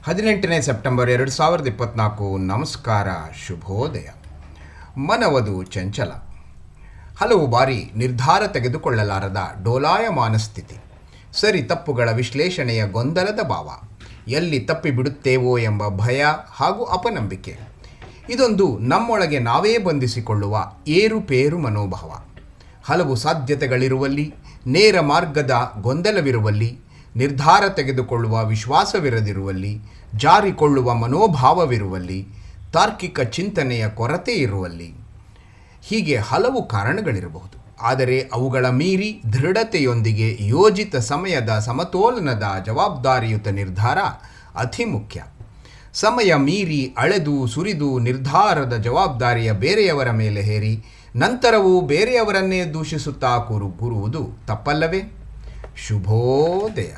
18 September 2024. ನಮಸ್ಕಾರ, ಶುಭೋದಯ. ಮನವದು ಚಂಚಲ. ಹಲವು ಬಾರಿ ನಿರ್ಧಾರ ತೆಗೆದುಕೊಳ್ಳಲಾರದ ಡೋಲಾಯಮಾನ ಸ್ಥಿತಿ, ಸರಿ ತಪ್ಪುಗಳ ವಿಶ್ಲೇಷಣೆಯ ಗೊಂದಲದ ಭಾವ, ಎಲ್ಲಿ ತಪ್ಪಿಬಿಡುತ್ತೇವೋ ಎಂಬ ಭಯ ಹಾಗೂ ಅಪನಂಬಿಕೆ. ಇದೊಂದು ನಮ್ಮೊಳಗೆ ನಾವೇ ಬಂಧಿಸಿಕೊಳ್ಳುವ ಏರುಪೇರು ಮನೋಭಾವ. ಹಲವು ಸಾಧ್ಯತೆಗಳಿರುವಲ್ಲಿ, ನೇರ ಮಾರ್ಗದ ಗೊಂದಲವಿರುವಲ್ಲಿ, ನಿರ್ಧಾರ ತೆಗೆದುಕೊಳ್ಳುವ ವಿಶ್ವಾಸವಿರದಿರುವಲ್ಲಿ, ಜಾರಿಕೊಳ್ಳುವ ಮನೋಭಾವವಿರುವಲ್ಲಿ, ತಾರ್ಕಿಕ ಚಿಂತನೆಯ ಕೊರತೆ ಇರುವಲ್ಲಿ, ಹೀಗೆ ಹಲವು ಕಾರಣಗಳಿರಬಹುದು. ಆದರೆ ಅವುಗಳ ಮೀರಿ ದೃಢತೆಯೊಂದಿಗೆ ಯೋಜಿತ ಸಮಯದ ಸಮತೋಲನದ ಜವಾಬ್ದಾರಿಯುತ ನಿರ್ಧಾರ ಅತಿ ಮುಖ್ಯ. ಸಮಯ ಮೀರಿ ಅಳೆದು ಸುರಿದು ನಿರ್ಧಾರದ ಜವಾಬ್ದಾರಿಯ ಬೇರೆಯವರ ಮೇಲೆ ಹೇರಿ ನಂತರವೂ ಬೇರೆಯವರನ್ನೇ ದೂಷಿಸುತ್ತಾ ಕೂರುವುದು ತಪ್ಪಲ್ಲವೇ? ಶುಭೋದಯ.